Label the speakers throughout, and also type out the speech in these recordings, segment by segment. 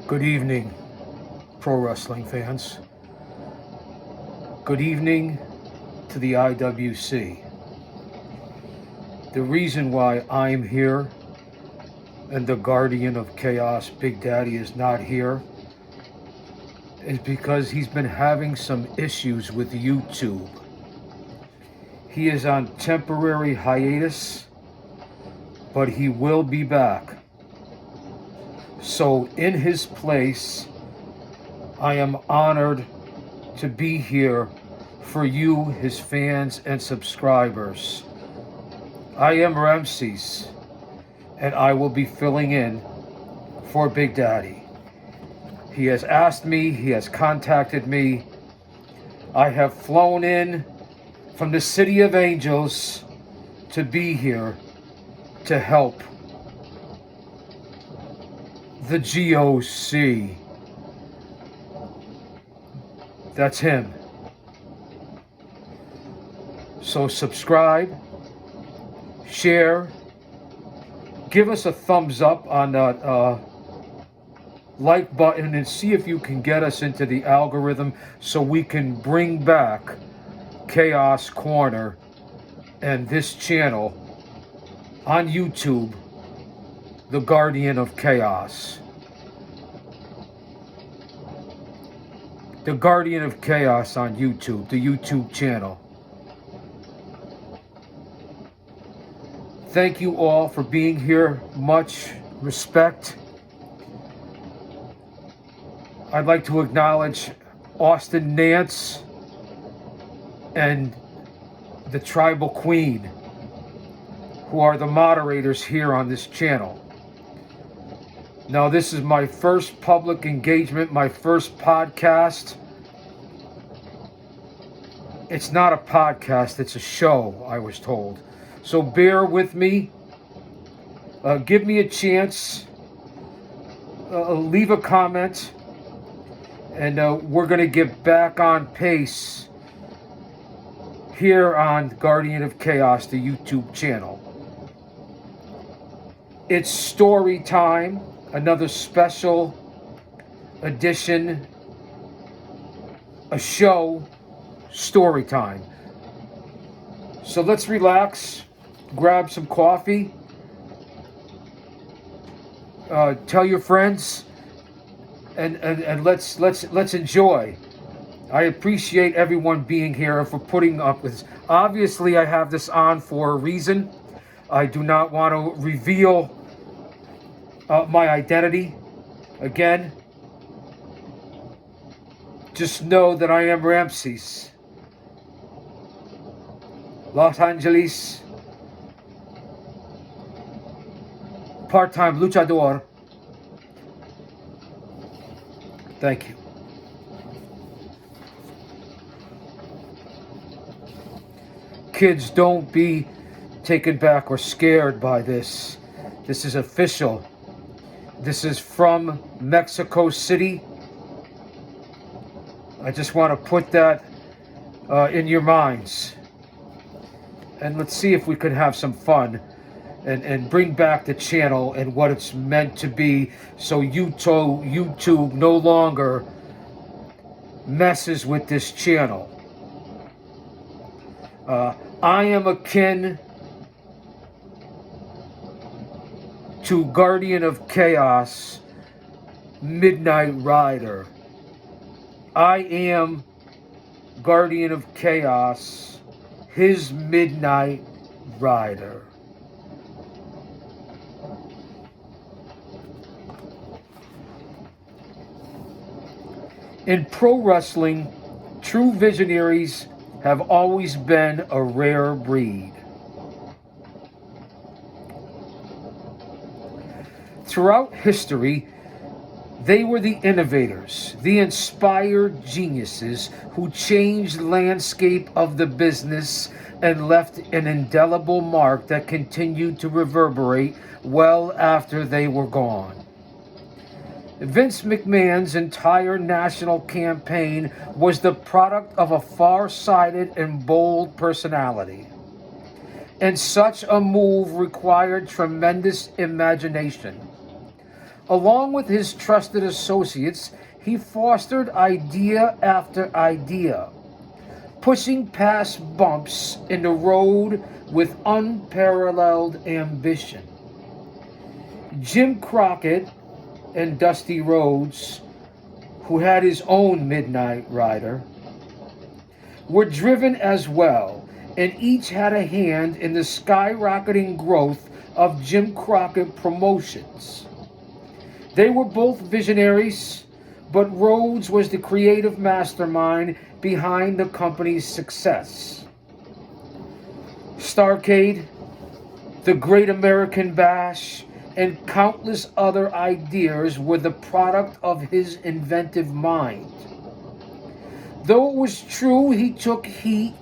Speaker 1: Good evening, pro wrestling fans. Good evening to the IWC. The reason why I'm here and the Guardian of Chaos, Big Daddy, is not here is because he's been having some issues with YouTube. He is on temporary hiatus, but he will be back. So in his place, I am honored to be here for you, his fans and subscribers. I am Ramses, and I will be filling in for Big Daddy. He has asked me, he has contacted me. I have flown in from the City of Angels to be here to help the GOC. That's him. So subscribe, share, give us a thumbs up on that like button, and see if you can get us into the algorithm so we can bring back Chaos Corner and this channel on YouTube, the Guardian of Chaos. The Guardian of Chaos on YouTube, the YouTube channel. Thank you all for being here. Much respect. I'd like to acknowledge Austin Nance and the Tribal Queen, who are the moderators here on this channel. Now, this is my first public engagement, my first podcast. It's not a podcast, it's a show, I was told. So bear with me. Give me a chance. Leave a comment. And we're going to get back on pace here on Guardian of Chaos, the YouTube channel. It's story time. Another special edition, a show, story time. So let's relax, grab some coffee, tell your friends, and let's enjoy. I appreciate everyone being here and for putting up with this. Obviously, I have this on for a reason. I do not want to reveal my identity. Again, just know that I am Ramses. Los Angeles, part-time luchador. Thank you. Kids, don't be taken back or scared by this. This is official. This is from Mexico City. I just want to put that in your minds. And let's see if we could have some fun and bring back the channel and what it's meant to be, so YouTube no longer messes with this channel. I am akin to Guardian of Chaos, Midnight Rider. I am Guardian of Chaos, his Midnight Rider. In pro wrestling, true visionaries have always been a rare breed. Throughout history, they were the innovators, the inspired geniuses who changed the landscape of the business and left an indelible mark that continued to reverberate well after they were gone. Vince McMahon's entire national campaign was the product of a far-sighted and bold personality. And such a move required tremendous imagination. Along with his trusted associates, he fostered idea after idea, pushing past bumps in the road with unparalleled ambition. Jim Crockett and Dusty Rhodes, who had his own Midnight Rider, were driven as well, and each had a hand in the skyrocketing growth of Jim Crockett Promotions. They were both visionaries, but Rhodes was the creative mastermind behind the company's success. Starcade, the Great American Bash, and countless other ideas were the product of his inventive mind. Though it was true he took heat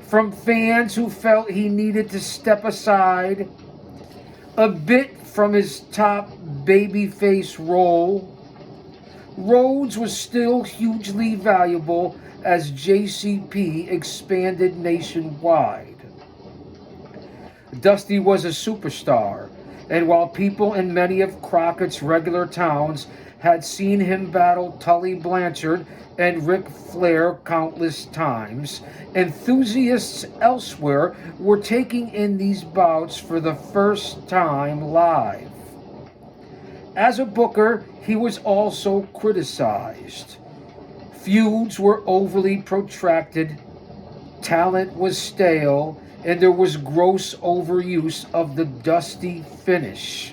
Speaker 1: from fans who felt he needed to step aside a bit from his top babyface role, Rhodes was still hugely valuable as JCP expanded nationwide. Dusty was a superstar, and while people in many of Crockett's regular towns had seen him battle Tully Blanchard and Ric Flair countless times, enthusiasts elsewhere were taking in these bouts for the first time live. As a booker, he was also criticized. Feuds were overly protracted, talent was stale, and there was gross overuse of the Dusty finish,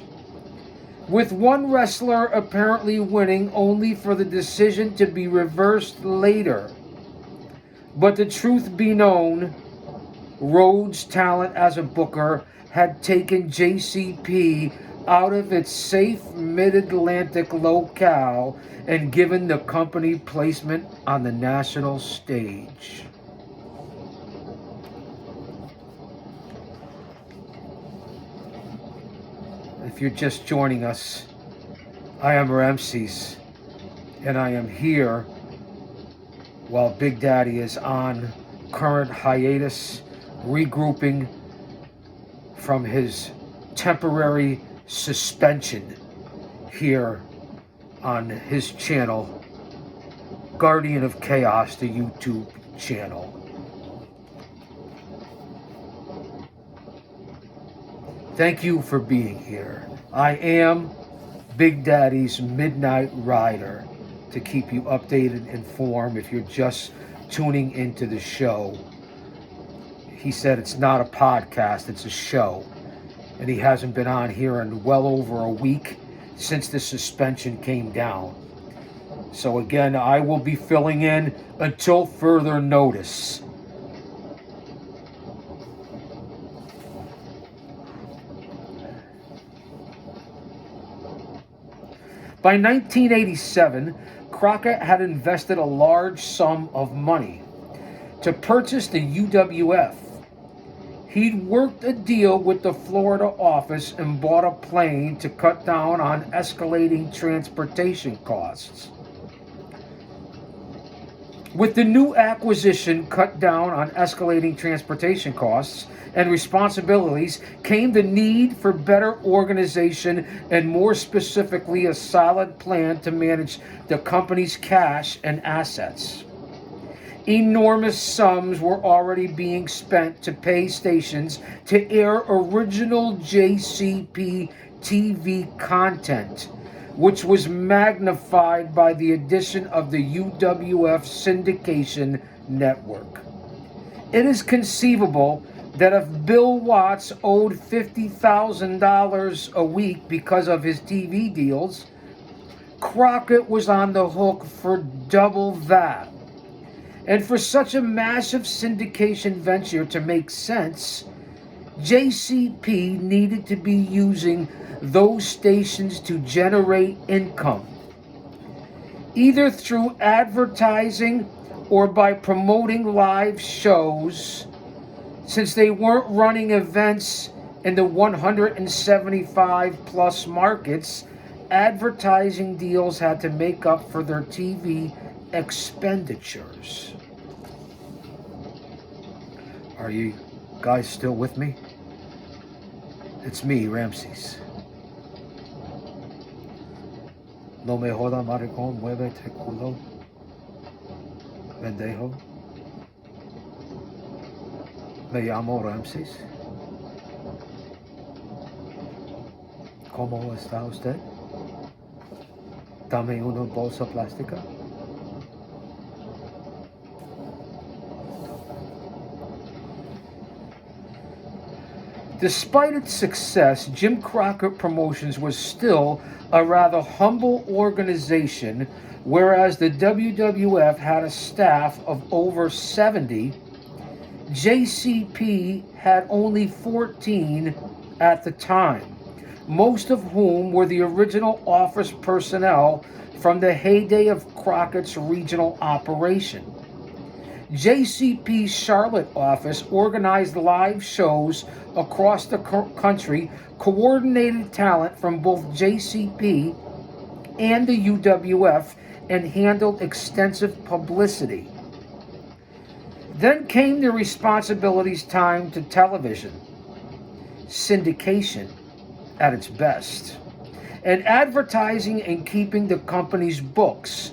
Speaker 1: with one wrestler apparently winning only for the decision to be reversed later. But the truth be known, Rhodes' talent as a booker had taken JCP out of its safe mid-Atlantic locale and given the company placement on the national stage. If you're just joining us, I am Ramses, and I am here while Big Daddy is on current hiatus, regrouping from his temporary suspension here on his channel, Guardian of Chaos, the YouTube channel. Thank you for being here. I am Big Daddy's Midnight Rider, to keep you updated and informed if you're just tuning into the show. He said it's not a podcast, it's a show. And he hasn't been on here in well over a week since the suspension came down. So again, I will be filling in until further notice. By 1987, Crockett had invested a large sum of money to purchase the UWF. He'd worked a deal with the Florida office and bought a plane to cut down on escalating transportation costs. With the new acquisition cut down on escalating transportation costs and responsibilities came the need for better organization and, more specifically, a solid plan to manage the company's cash and assets. Enormous sums were already being spent to pay stations to air original JCP TV content, which was magnified by the addition of the UWF syndication network. It is conceivable that if Bill Watts owed $50,000 a week because of his TV deals, Crockett was on the hook for double that. And for such a massive syndication venture to make sense, JCP needed to be using those stations to generate income, either through advertising or by promoting live shows, since they weren't running events in the 175 plus markets. Advertising deals had to make up for their TV expenditures. Are you guys still with me? It's me, Ramses. No me joda maricón, muévete culo. Pendejo. Me llamo Ramses. ¿Cómo está usted? Dame una bolsa plástica. Despite its success, Jim Crockett Promotions was still a rather humble organization, whereas the WWF had a staff of over 70. JCP had only 14 at the time, most of whom were the original office personnel from the heyday of Crockett's regional operation. JCP's Charlotte office organized live shows across the country, coordinated talent from both JCP and the UWF, and handled extensive publicity. Then came the responsibilities time to television, syndication at its best, and advertising and keeping the company's books.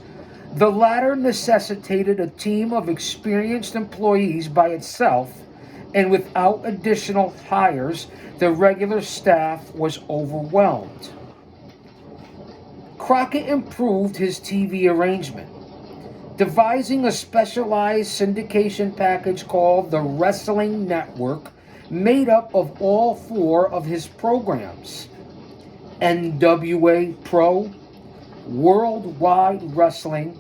Speaker 1: The latter necessitated a team of experienced employees by itself, and without additional hires, the regular staff was overwhelmed. Crockett improved his TV arrangement, devising a specialized syndication package called the Wrestling Network, made up of all 4 of his programs: NWA Pro, Worldwide Wrestling,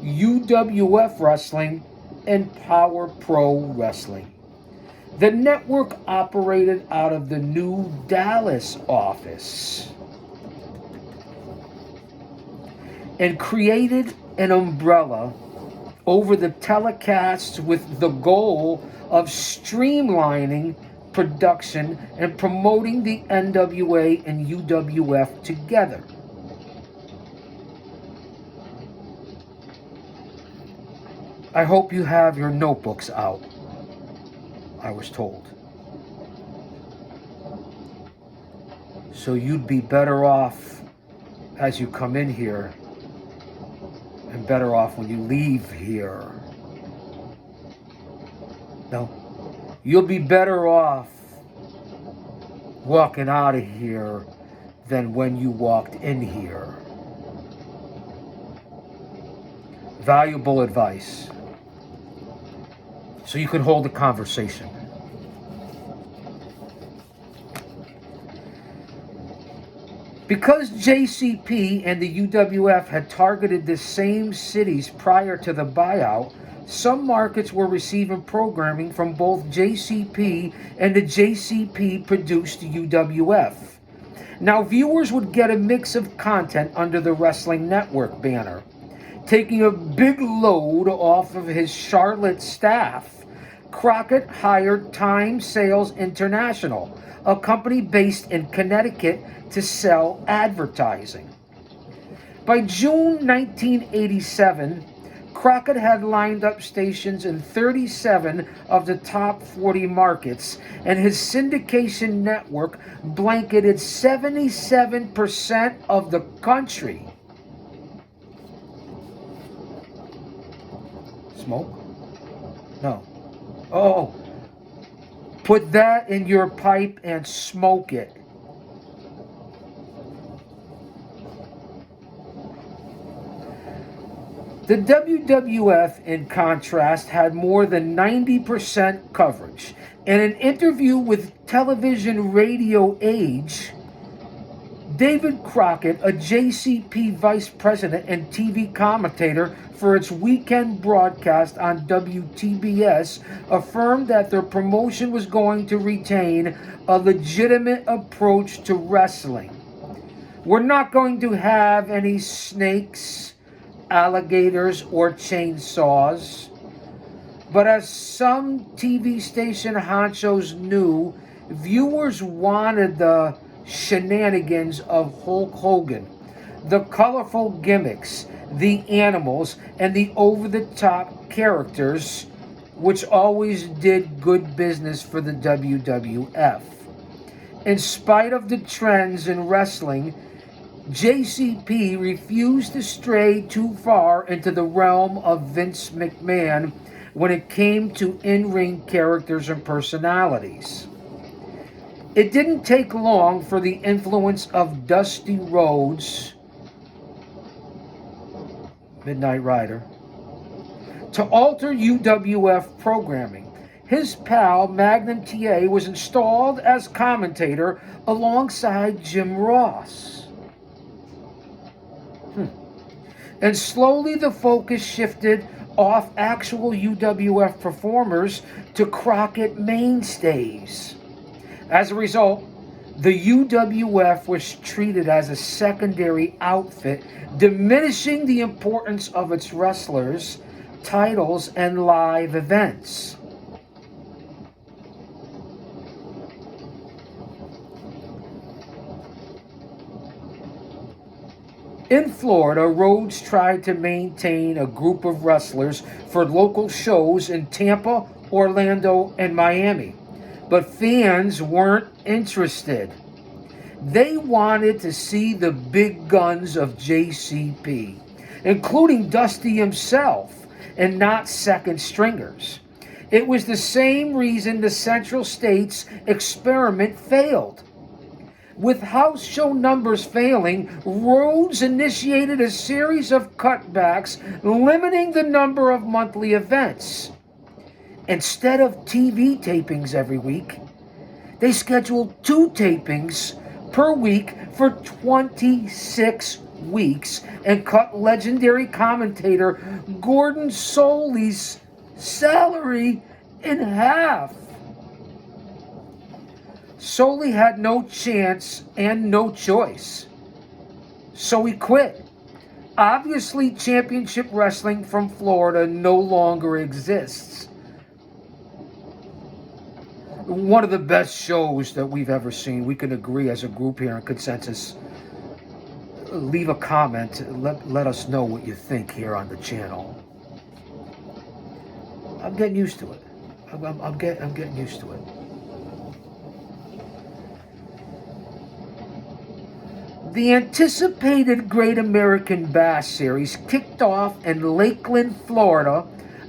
Speaker 1: UWF Wrestling, and Power Pro Wrestling. The network operated out of the new Dallas office and created an umbrella over the telecasts with the goal of streamlining production and promoting the NWA and UWF together. I hope you have your notebooks out, I was told. So you'd be better off as you come in here, and better off when you leave here. No, you'll be better off walking out of here than when you walked in here. Valuable advice, so you can hold a conversation. Because JCP and the UWF had targeted the same cities prior to the buyout, some markets were receiving programming from both JCP and the JCP-produced UWF. Now, viewers would get a mix of content under the Wrestling Network banner. Taking a big load off of his Charlotte staff, Crockett hired Time Sales International, a company based in Connecticut, to sell advertising. By June 1987, Crockett had lined up stations in 37 of the top 40 markets, and his syndication network blanketed 77% of the country. Smoke? No. Oh, put that in your pipe and smoke it. The WWF, in contrast, had more than 90% coverage. In an interview with Television Radio Age, David Crockett, a JCP vice president and TV commentator for its weekend broadcast on WTBS, affirmed that their promotion was going to retain a legitimate approach to wrestling. We're not going to have any snakes, alligators, or chainsaws. But as some TV station honchos knew, viewers wanted the shenanigans of Hulk Hogan, the colorful gimmicks, the animals, and the over-the-top characters, which always did good business for the WWF. In spite of the trends in wrestling, JCP refused to stray too far into the realm of Vince McMahon when it came to in-ring characters and personalities. It didn't take long for the influence of Dusty Rhodes, Midnight Rider, to alter UWF programming. His pal Magnum TA was installed as commentator alongside Jim Ross. And slowly the focus shifted off actual UWF performers to Crockett mainstays. As a result, the UWF was treated as a secondary outfit, diminishing the importance of its wrestlers, titles, and live events. In Florida, Rhodes tried to maintain a group of wrestlers for local shows in Tampa, Orlando, and Miami, but fans weren't interested. They wanted to see the big guns of JCP, including Dusty himself, and not second stringers. It was the same reason the Central States experiment failed. With house show numbers failing, Rhodes initiated a series of cutbacks, limiting the number of monthly events. Instead of TV tapings every week, they scheduled 2 tapings per week for 26 weeks and cut legendary commentator Gordon Soley's salary in half. Soley had no chance and no choice, so he quit. Obviously, championship wrestling from Florida no longer exists. One of the best shows that we've ever seen. We can agree as a group here in consensus. Leave a comment. Let us know what you think here on the channel. I'm getting used to it. I'm getting used to it. The anticipated Great American Bash Series kicked off in Lakeland, Florida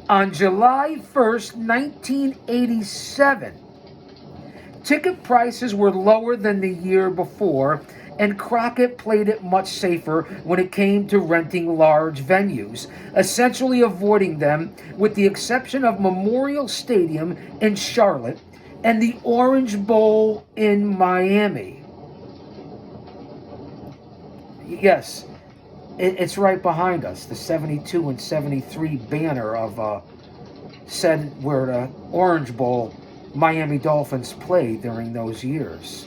Speaker 1: on July 1st, 1987. Ticket prices were lower than the year before, and Crockett played it much safer when it came to renting large venues, essentially avoiding them with the exception of Memorial Stadium in Charlotte and the Orange Bowl in Miami. Yes, it's right behind us, the 72 and 73 banner of said where the Orange Bowl Miami Dolphins played during those years.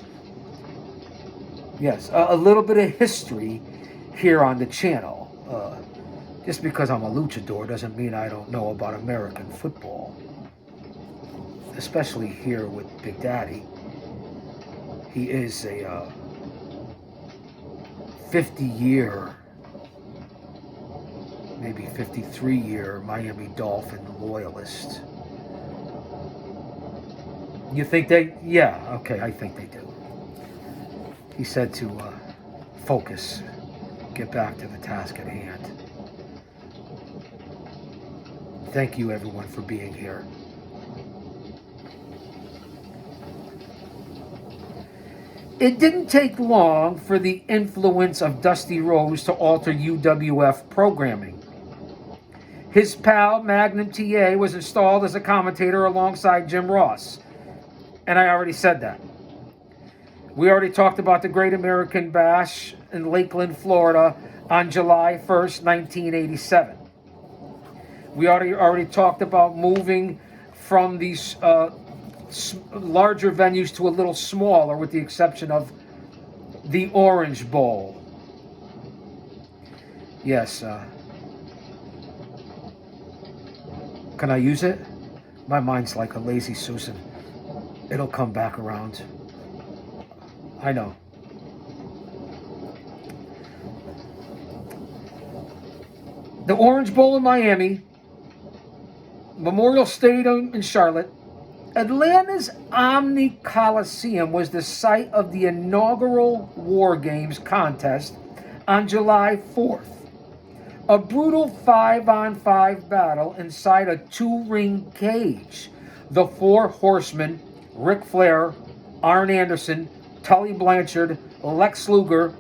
Speaker 1: Yes, a little bit of history here on the channel. Just because I'm a luchador doesn't mean I don't know about American football. Especially here with Big Daddy. He is a 50-year, maybe 53-year Miami Dolphin loyalist. You think they? Yeah, okay, I think they do. He said to focus, get back to the task at hand. Thank you, everyone, for being here. It didn't take long for the influence of Dusty Rhodes to alter UWF programming. His pal, Magnum TA, was installed as a commentator alongside Jim Ross. And I already said that. We already talked about the Great American Bash in Lakeland, Florida on July 1st, 1987. We already talked about moving from these larger venues to a little smaller, with the exception of the Orange Bowl. Yes. Can I use it? My mind's like a lazy Susan. It'll come back around. I know. The Orange Bowl in Miami, Memorial Stadium in Charlotte, Atlanta's Omni Coliseum was the site of the inaugural War Games contest on July 4th. A brutal 5-on-5 battle inside a 2-ring cage. The Four Horsemen, Ric Flair, Arn Anderson, Tully Blanchard, Lex Luger,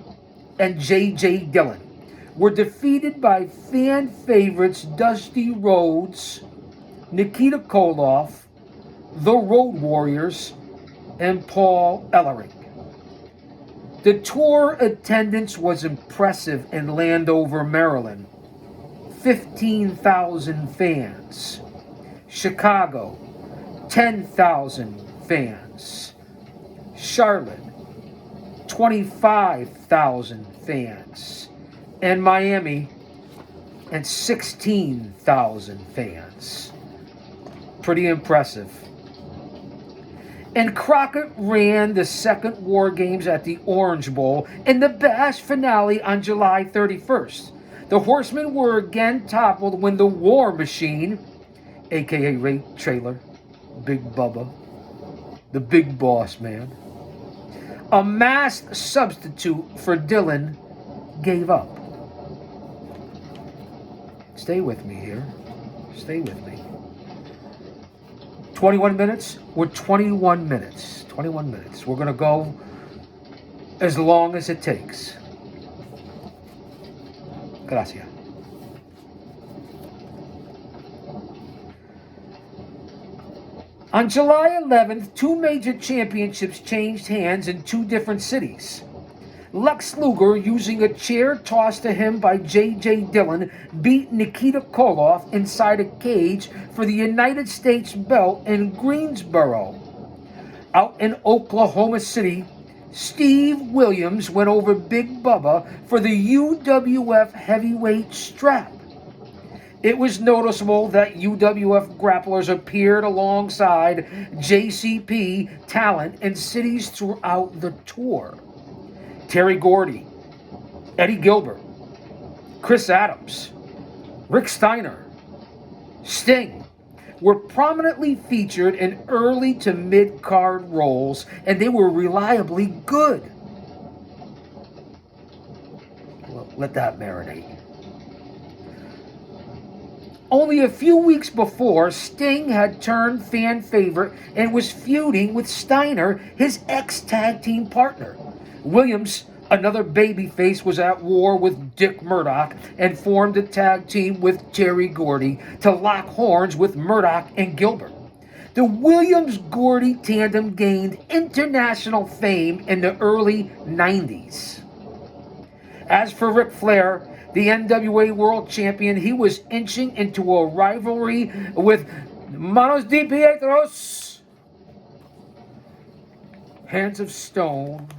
Speaker 1: and J.J. Dillon, were defeated by fan favorites Dusty Rhodes, Nikita Koloff, the Road Warriors, and Paul Ellering. The tour attendance was impressive in Landover, Maryland. 15,000 fans. Chicago, 10,000 fans. Charlotte, 25,000 fans. And Miami, and 16,000 fans. Pretty impressive. And Crockett ran the second War Games at the Orange Bowl and the Bash finale on July 31st. The Horsemen were again toppled when the War Machine, aka Ray Traylor, Big Bubba, the Big Boss Man, a masked substitute for Dillon, gave up. Stay with me here. Stay with me. 21 minutes? We're 21 minutes. 21 minutes. We're going to go as long as it takes. Gracias. On July 11th, 2 major championships changed hands in 2 different cities. Lex Luger, using a chair tossed to him by J.J. Dillon, beat Nikita Koloff inside a cage for the United States belt in Greensboro. Out in Oklahoma City, Steve Williams went over Big Bubba for the UWF heavyweight strap. It was noticeable that UWF grapplers appeared alongside JCP talent in cities throughout the tour. Terry Gordy, Eddie Gilbert, Chris Adams, Rick Steiner, Sting were prominently featured in early to mid-card roles, and they were reliably good. Well, let that marinate. Only a few weeks before, Sting had turned fan favorite and was feuding with Steiner, his ex-tag team partner. Williams, another babyface, was at war with Dick Murdoch and formed a tag team with Terry Gordy to lock horns with Murdoch and Gilbert. The Williams-Gordy tandem gained international fame in the early 90s. As for Ric Flair, the NWA World Champion, he was inching into a rivalry with Manos de Pietros, Hands of Stone,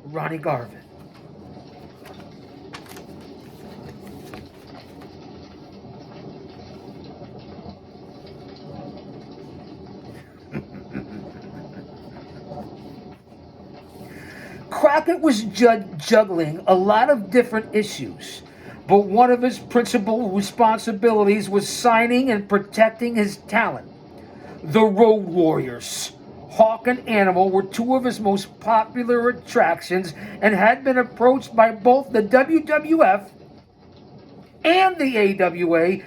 Speaker 1: Ronnie Garvin. Crockett was juggling a lot of different issues, but one of his principal responsibilities was signing and protecting his talent. The Road Warriors, Hawk and Animal, were 2 of his most popular attractions and had been approached by both the WWF and the AWA,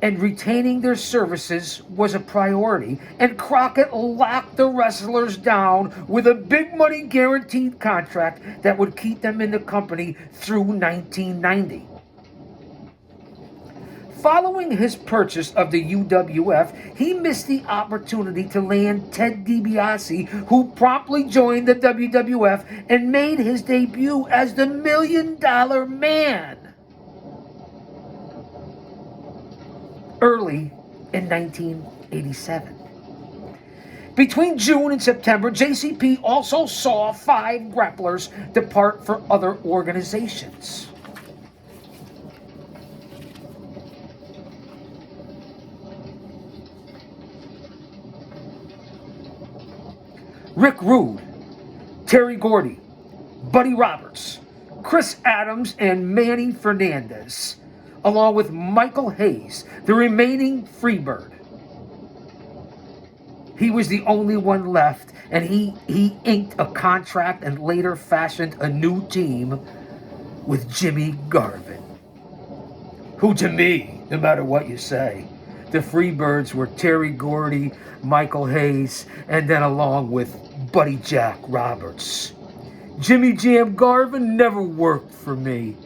Speaker 1: and retaining their services was a priority, and Crockett locked the wrestlers down with a big money guaranteed contract that would keep them in the company through 1990. Following his purchase of the UWF, he missed the opportunity to land Ted DiBiase, who promptly joined the WWF and made his debut as the $1 Million Man early in 1987. Between June and September, JCP also saw 5 grapplers depart for other organizations. Rick Rude, Terry Gordy, Buddy Roberts, Chris Adams, and Manny Fernandez, along with Michael Hayes, the remaining Freebird. He was the only one left, and he inked a contract and later fashioned a new team with Jimmy Garvin, who to me, no matter what you say, the Freebirds were Terry Gordy, Michael Hayes, and then along with Buddy Jack Roberts. Jimmy Jam Garvin never worked for me.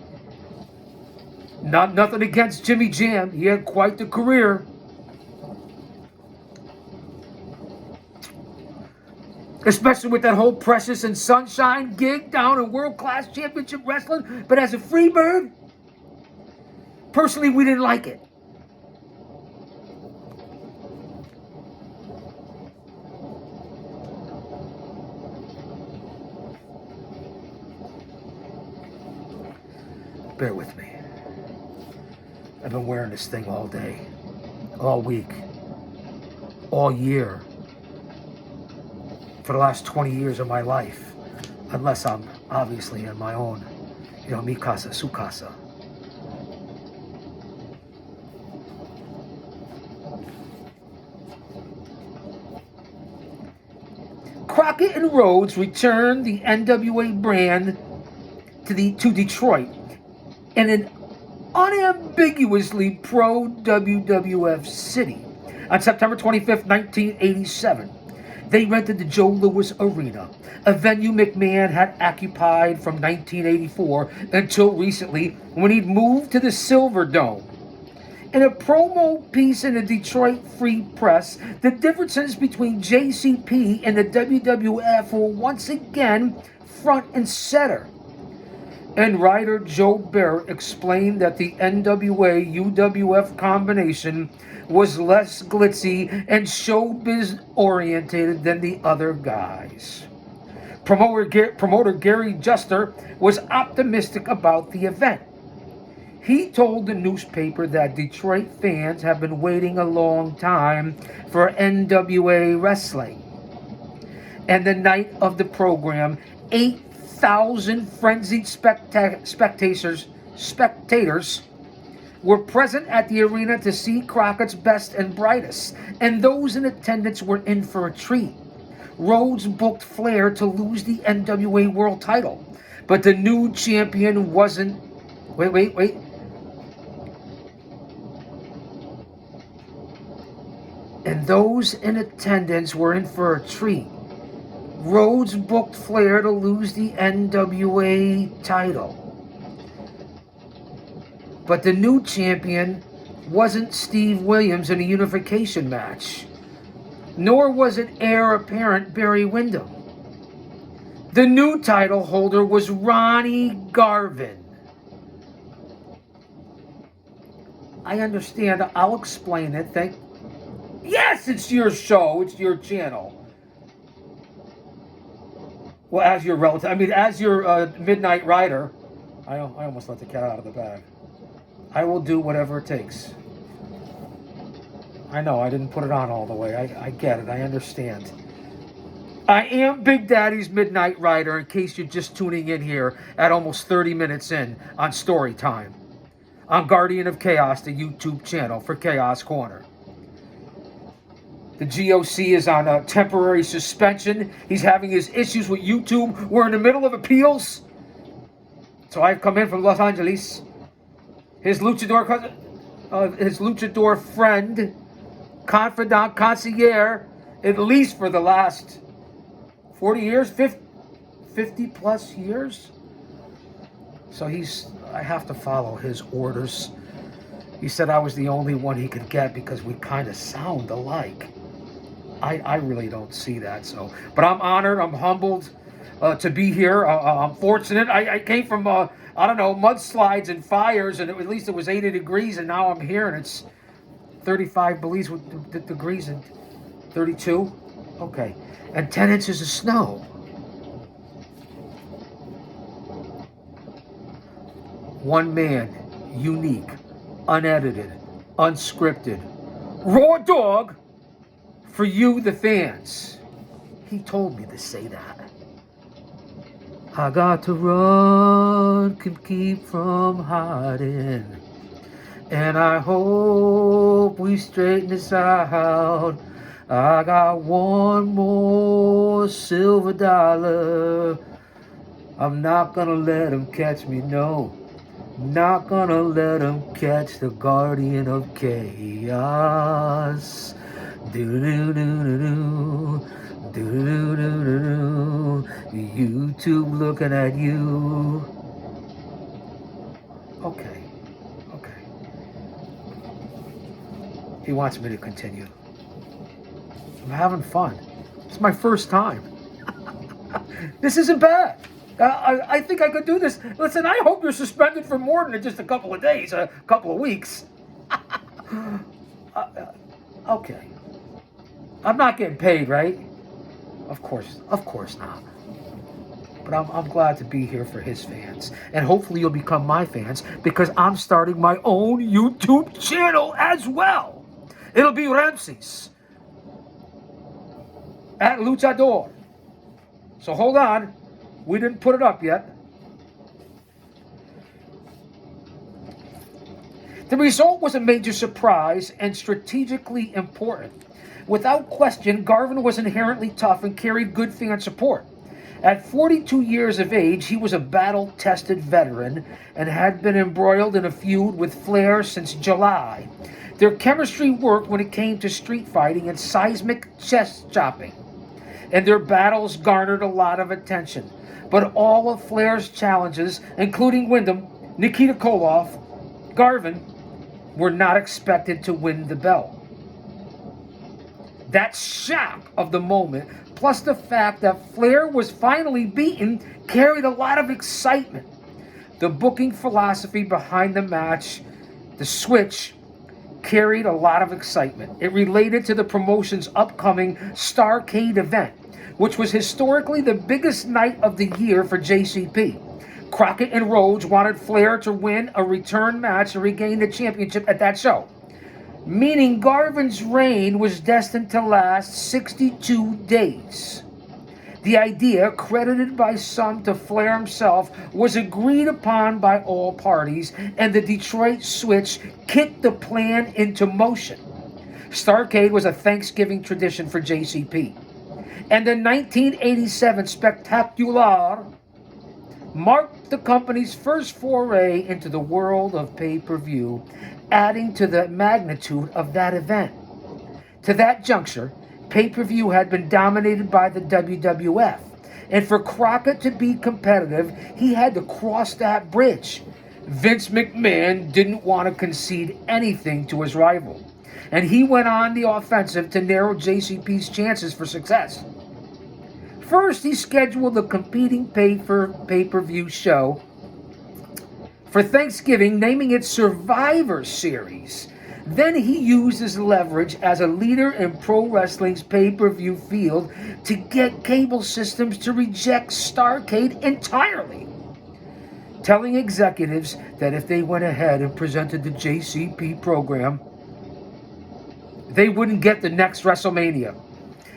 Speaker 1: Nothing against Jimmy Jam. He had quite the career. Especially with that whole Precious and Sunshine gig down in World Class Championship Wrestling. But as a Freebird, personally, we didn't like it. Bear with me. I've been wearing this thing all day, all week, all year, for the last 20 years of my life, unless I'm obviously in my own, mi casa, su casa. Crockett and Rhodes returned the NWA brand to Detroit in an unambiguously pro-WWF city on September 25th, 1987. They rented the Joe Louis Arena, a venue McMahon had occupied from 1984 until recently when he'd moved to the Silver Dome. In a promo piece in the Detroit Free Press, the differences between JCP and the WWF were once again front and center. And writer Joe Barrett explained that the NWA-UWF combination was less glitzy and showbiz oriented than the other guys. Promoter Gary Juster was optimistic about the event. He told the newspaper that Detroit fans have been waiting a long time for NWA wrestling. And the night of the program, 8,000 frenzied spectators were present at the arena to see Crockett's best and brightest, and those in attendance were in for a treat. Rhodes booked Flair to lose the NWA World title, but the new champion wasn't... Wait. And those in attendance were in for a treat. Rhodes booked Flair to lose the NWA title. But the new champion wasn't Steve Williams in a unification match, nor was it heir apparent Barry Windham. The new title holder was Ronnie Garvin. I understand. I'll explain it. Yes, it's your show. It's your channel. Well, as your relative, as your Midnight Rider, I almost let the cat out of the bag. I will do whatever it takes. I know, I didn't put it on all the way. I get it. I understand. I am Big Daddy's Midnight Rider, in case you're just tuning in here at almost 30 minutes in on Story Time. On Guardian of Chaos, the YouTube channel for Chaos Corner. The GOC is on a temporary suspension.'s having his issues with YouTube. We're in the middle of appeals. So I've come in from Los Angeles. His luchador friend, confidant, concierge, at least for the last 40 years, 50 plus years. So I have to follow his orders. He said I was the only one he could get because we kind of sound alike. I really don't see that. But I'm honored, I'm humbled to be here. I'm fortunate. I came from, mudslides and fires, and at least it was 80 degrees, and now I'm here, and it's 35 degrees and 32. Okay. And 10 inches of snow. One man, unique, unedited, unscripted, raw dog for you, the fans. He told me to say that. I got to run, can keep from hiding. And I hope we straighten this out. I got one more silver dollar I'm not gonna let him catch me, no. Not gonna let him catch the guardian of chaos. Do-do-do-do-do. Do-do-do-do-do. YouTube looking at you. Okay. Okay. He wants me to continue. I'm having fun. It's my first time. This isn't bad. I think I could do this. Listen, I hope you're suspended for more than just a couple of days, a couple of weeks. Okay. I'm not getting paid, right? Of course not. But I'm glad to be here for his fans. And hopefully you'll become my fans because I'm starting my own YouTube channel as well. It'll be Ramses at Luchador. So hold on. We didn't put it up yet. The result was a major surprise and strategically important. Without question, Garvin was inherently tough and carried good fan support. At 42 years of age, he was a battle-tested veteran and had been embroiled in a feud with Flair since July. Their chemistry worked when it came to street fighting and seismic chest chopping, and their battles garnered a lot of attention. But all of Flair's challenges, including Wyndham, Nikita Koloff, Garvin, were not expected to win the belt. That shock of the moment, plus the fact that Flair was finally beaten, carried a lot of excitement. The booking philosophy behind the match, the switch, carried a lot of excitement. It related to the promotion's upcoming Starrcade event, which was historically the biggest night of the year for JCP. Crockett and Rhodes wanted Flair to win a return match and regain the championship at that show, meaning Garvin's reign was destined to last 62 days. The idea, credited by some to Flair himself, was agreed upon by all parties, and the Detroit Switch kicked the plan into motion. Starrcade was a Thanksgiving tradition for JCP, and the 1987 Spectacular marked the company's first foray into the world of pay-per-view, adding to the magnitude of that event. To that juncture, pay-per-view had been dominated by the WWF, and for Crockett to be competitive, he had to cross that bridge. Vince McMahon didn't want to concede anything to his rival, and he went on the offensive to narrow JCP's chances for success. First, he scheduled a competing pay-per-view show for Thanksgiving, naming it Survivor Series. Then he used his leverage as a leader in pro wrestling's pay-per-view field to get cable systems to reject Starrcade entirely, telling executives that if they went ahead and presented the JCP program, they wouldn't get the next WrestleMania.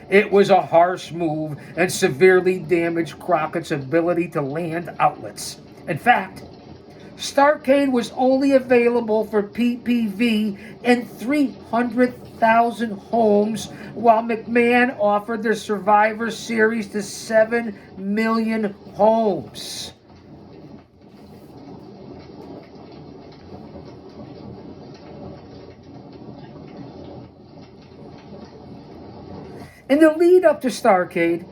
Speaker 1: It was a harsh move and severely damaged Crockett's ability to land outlets. In fact, Starrcade was only available for PPV in 300,000 homes, while McMahon offered the Survivor Series to 7 million homes. In the lead up to Starrcade,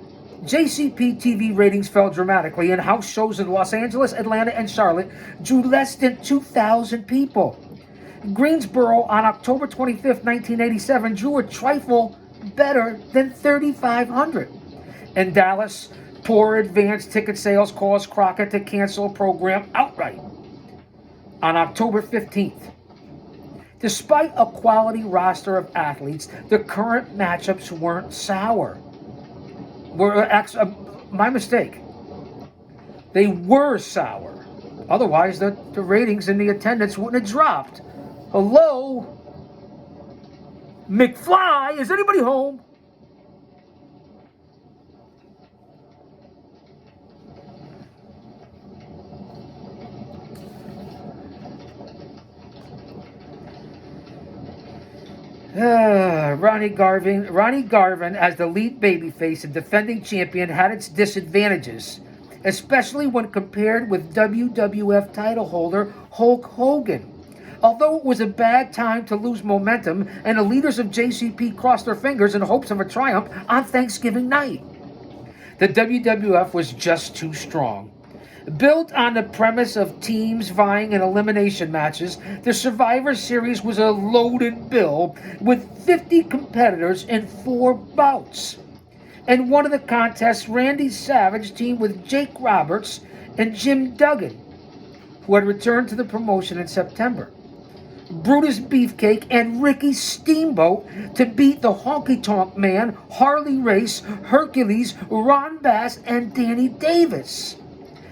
Speaker 1: JCP TV ratings fell dramatically, and house shows in Los Angeles, Atlanta, and Charlotte drew less than 2,000 people. Greensboro on October 25, 1987 drew a trifle better than 3,500. In Dallas, poor advance ticket sales caused Crockett to cancel a program outright on October 15th. Despite a quality roster of athletes, the current matchups weren't sour. My mistake. They were sour. Otherwise, the ratings and the attendance wouldn't have dropped. Hello? McFly, is anybody home? Ronnie Garvin, as the lead babyface and defending champion, had its disadvantages. especially when compared with WWF title holder Hulk Hogan. Although it was a bad time to lose momentum, and the leaders of JCP crossed their fingers in hopes of a triumph on Thanksgiving night, the WWF was just too strong. Built on the premise of teams vying in elimination matches, the Survivor Series was a loaded bill with 50 competitors in 4 bouts. In one of the contests, Randy Savage teamed with Jake Roberts and Jim Duggan, who had returned to the promotion in September. Brutus Beefcake and Ricky Steamboat to beat the Honky Tonk Man, Harley Race, Hercules, Ron Bass, and Danny Davis.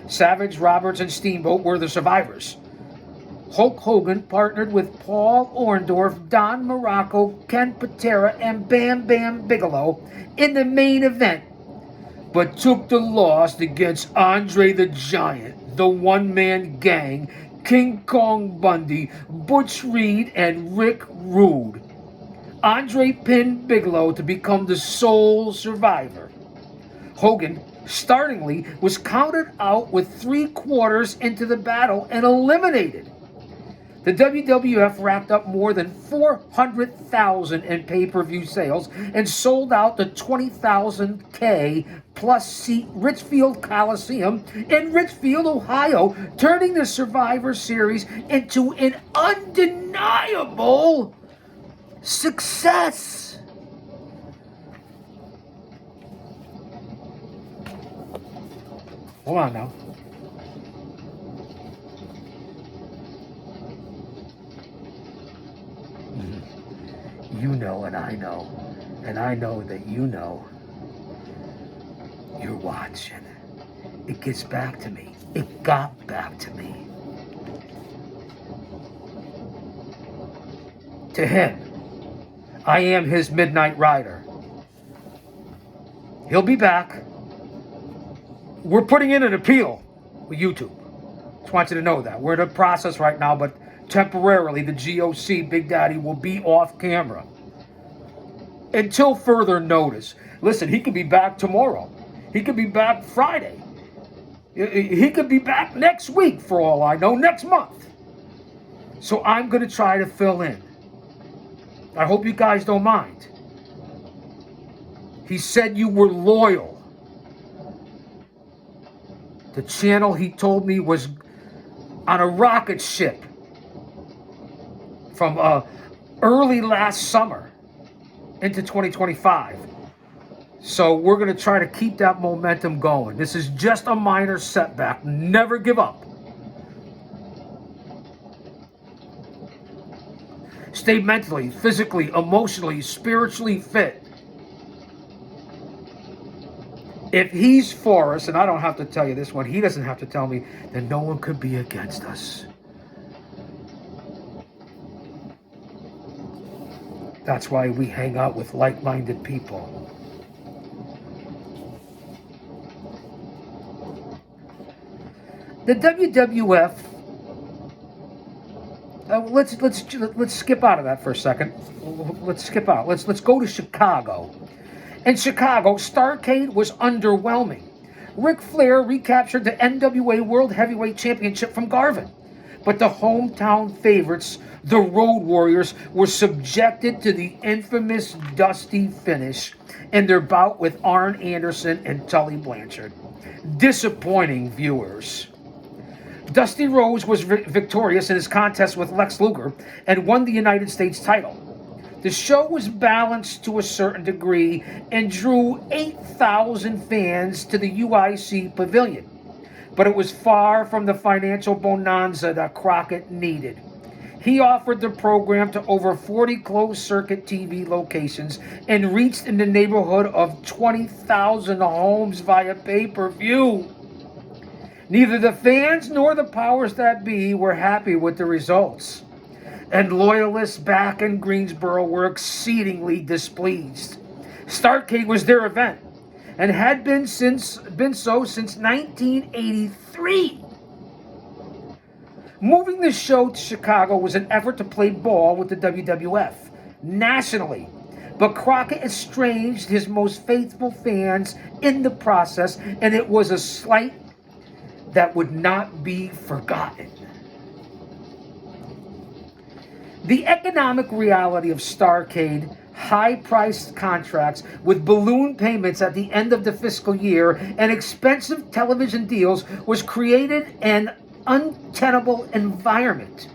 Speaker 1: Savage, Roberts, and Steamboat were the survivors. Hulk Hogan partnered with Paul Orndorff, Don Morocco, Ken Patera, and Bam Bam Bigelow in the main event, but took the loss against Andre the Giant, the one-man gang, King Kong Bundy, Butch Reed, and Rick Rude. Andre pinned Bigelow to become the sole survivor. Hogan, startlingly, was counted out with 3 quarters into the battle and eliminated. The WWF racked up more than 400,000 in pay-per-view sales and sold out the 20,000 plus seat Richfield Coliseum in Richfield, Ohio, turning the Survivor Series into an undeniable success. Hold on now. You know and I know that you know. You're watching. It gets back to me. It got back to me. To him, I am his Midnight Rider. He'll be back. We're putting in an appeal with YouTube. Just want you to know that. We're in a process right now, but temporarily the GOC, Big Daddy, will be off camera until further notice. Listen, he could be back tomorrow. He could be back Friday. He could be back next week, for all I know, next month. So I'm going to try to fill in. I hope you guys don't mind. He said you were loyal. The channel, he told me, was on a rocket ship from early last summer into 2025. So we're going to try to keep that momentum going. This is just a minor setback. Never give up. Stay mentally, physically, emotionally, spiritually fit. If he's for us, and I don't have to tell you this one, he doesn't have to tell me, then no one could be against us. That's why we hang out with like-minded people. The WWF. Let's skip out of that for a second. Let's skip out. Let's go to Chicago. In Chicago, Starrcade was underwhelming. Ric Flair recaptured the NWA World Heavyweight Championship from Garvin, but the hometown favorites, the Road Warriors, were subjected to the infamous Dusty finish in their bout with Arn Anderson and Tully Blanchard. Disappointing viewers. Dusty Rhodes was victorious in his contest with Lex Luger and won the United States title. The show was balanced to a certain degree and drew 8,000 fans to the UIC pavilion, but it was far from the financial bonanza that Crockett needed. He offered the program to over 40 closed-circuit TV locations and reached in the neighborhood of 20,000 homes via pay-per-view. Neither the fans nor the powers that be were happy with the results, and loyalists back in Greensboro were exceedingly displeased. Starrcade was their event and had been so since 1983. Moving the show to Chicago was an effort to play ball with the WWF nationally, but Crockett estranged his most faithful fans in the process, and it was a slight that would not be forgotten. The economic reality of Starrcade, high-priced contracts with balloon payments at the end of the fiscal year and expensive television deals was created an untenable environment.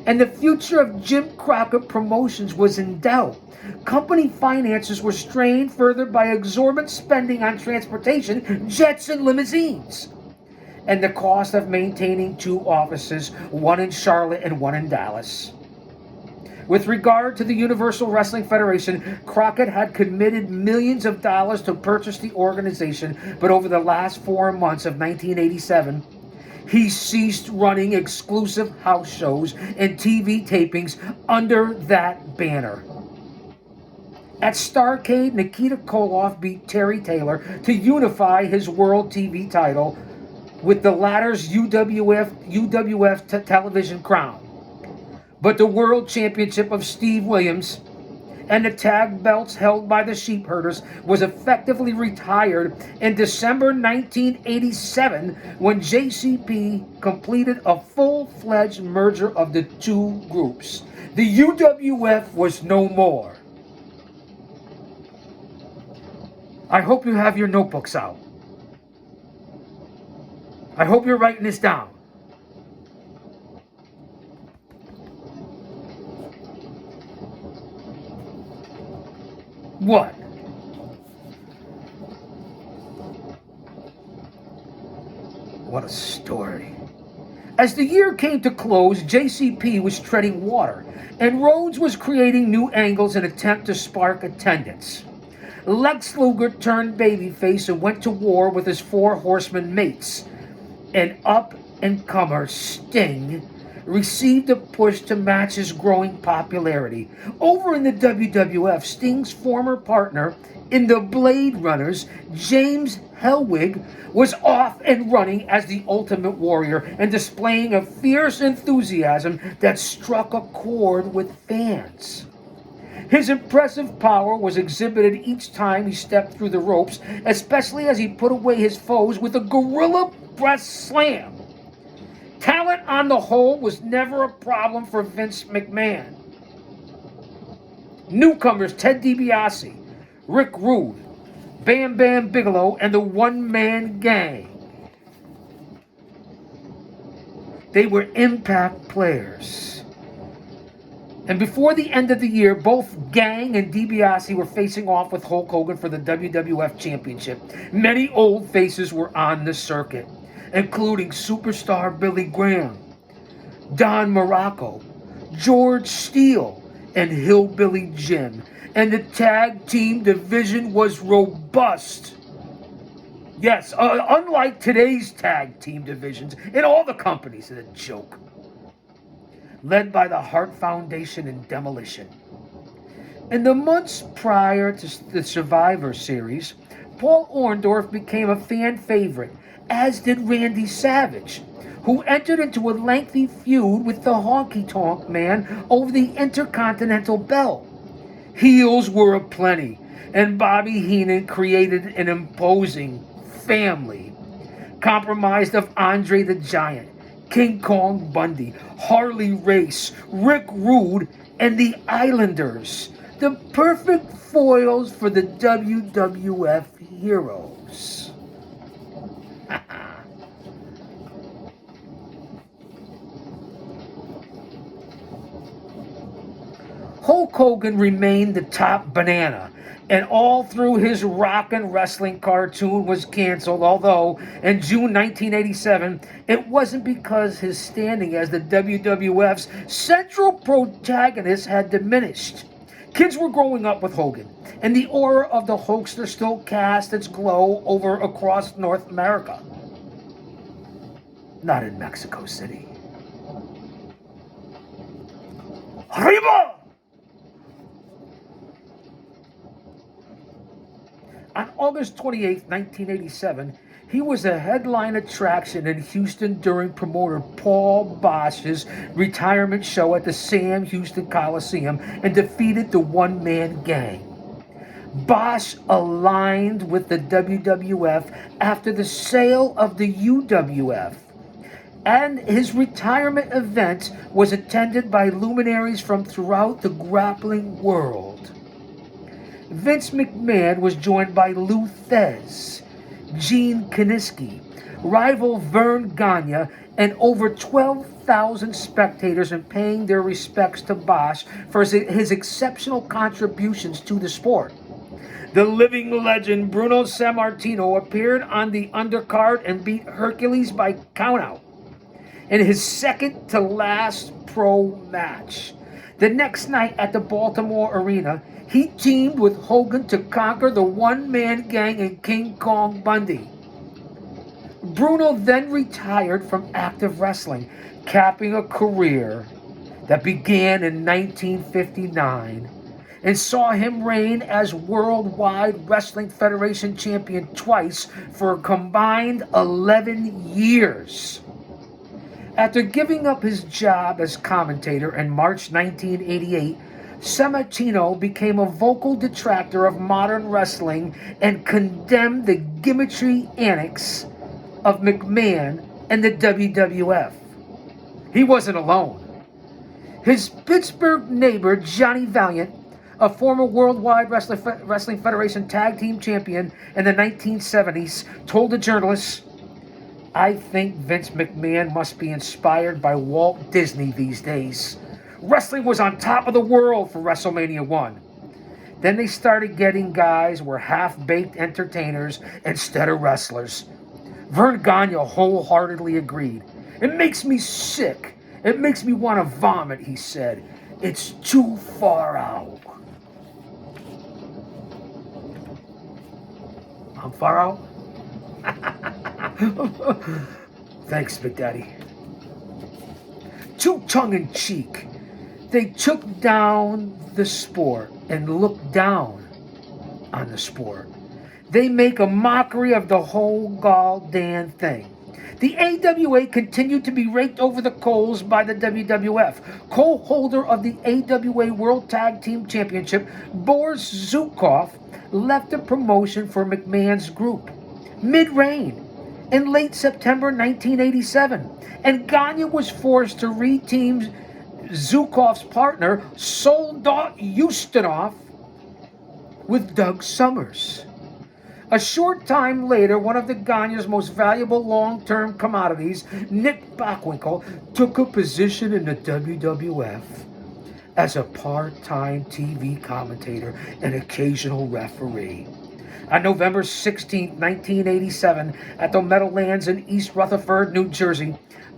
Speaker 1: And the future of Jim Crockett Promotions was in doubt. Company finances were strained further by exorbitant spending on transportation, jets, and limousines, and the cost of maintaining two offices, one in Charlotte and one in Dallas. With regard to the Universal Wrestling Federation, Crockett had committed millions of dollars to purchase the organization, but over the last 4 months of 1987, he ceased running exclusive house shows and TV tapings under that banner. At Starrcade, Nikita Koloff beat Terry Taylor to unify his World TV title with the latter's UWF television crown. But the World Championship of Steve Williams and the tag belts held by the Sheepherders was effectively retired in December 1987 when JCP completed a full-fledged merger of the two groups. The UWF was no more. I hope you have your notebooks out. I hope you're writing this down. What? What a story. As the year came to close, JCP was treading water, and Rhodes was creating new angles in an attempt to spark attendance. Lex Luger turned babyface and went to war with his Four Horsemen mates. And up-and-comer Sting received a push to match his growing popularity. Over in the WWF, Sting's former partner in the Blade Runners, James Hellwig, was off and running as the Ultimate Warrior and displaying a fierce enthusiasm that struck a chord with fans. His impressive power was exhibited each time he stepped through the ropes, especially as he put away his foes with a gorilla press slam. Talent on the whole was never a problem for Vince McMahon. Newcomers Ted DiBiase, Rick Rude, Bam Bam Bigelow, and the One-Man Gang. They were impact players. And before the end of the year, both Gang and DiBiase were facing off with Hulk Hogan for the WWF Championship. Many old faces were on the circuit, including superstar Billy Graham, Don Morocco, George Steele, and Hillbilly Jim. And the tag team division was robust. Yes, unlike today's tag team divisions in all the companies, it's a joke. Led by the Hart Foundation and Demolition. In the months prior to the Survivor Series, Paul Orndorff became a fan favorite, as did Randy Savage, who entered into a lengthy feud with the Honky Tonk Man over the Intercontinental Belt. Heels were aplenty, and Bobby Heenan created an imposing family, comprised of Andre the Giant, King Kong Bundy, Harley Race, Rick Rude, and the Islanders. The perfect foils for the WWF heroes. Hulk Hogan remained the top banana, and all through his Rockin' Wrestling cartoon was canceled, although in June 1987, it wasn't because his standing as the WWF's central protagonist had diminished. Kids were growing up with Hogan, and the aura of the Hulkster still cast its glow over across North America. Not in Mexico City. Arriba! On August 28, 1987, he was a headline attraction in Houston during promoter Paul Bosch's retirement show at the Sam Houston Coliseum and defeated the One-Man Gang. Bosch aligned with the WWF after the sale of the UWF, and his retirement event was attended by luminaries from throughout the grappling world. Vince McMahon was joined by Lou Thez, Gene Kiniski, rival Vern Gagne, and over 12,000 spectators, and paying their respects to Bosch for his exceptional contributions to the sport. The living legend Bruno Sammartino appeared on the undercard and beat Hercules by countout in his second to last pro match. The next night at the Baltimore Arena, he teamed with Hogan to conquer the one-man gang and King Kong Bundy. Bruno then retired from active wrestling, capping a career that began in 1959 and saw him reign as Worldwide Wrestling Federation champion twice for a combined 11 years. After giving up his job as commentator in March 1988, Sammartino became a vocal detractor of modern wrestling and condemned the gimmickry antics of McMahon and the WWF. He wasn't alone. His Pittsburgh neighbor, Johnny Valiant, a former Worldwide Wrestling Federation tag team champion in the 1970s, told the journalists, "I think Vince McMahon must be inspired by Walt Disney these days. Wrestling was on top of the world for WrestleMania 1. Then they started getting guys who were half-baked entertainers instead of wrestlers." Vern Gagne wholeheartedly agreed. "It makes me sick. It makes me want to vomit," he said. "It's too far out." I'm far out? Thanks, Big Daddy. Too tongue-in-cheek, they took down the sport and looked down on the sport. They make a mockery of the whole goddamn thing. The AWA continued to be raked over the coals by the WWF. Co-holder of the AWA World Tag Team Championship, Boris Zukov, left the promotion for McMahon's group mid-reign in late September 1987, and Gagne was forced to re-team Zukov's partner, Soldat Ustinov, with Doug Summers. A short time later, one of the Gagne's most valuable long-term commodities, Nick Bockwinkel, took a position in the WWF as a part-time TV commentator and occasional referee. On November 16, 1987, at the Meadowlands in East Rutherford, New Jersey,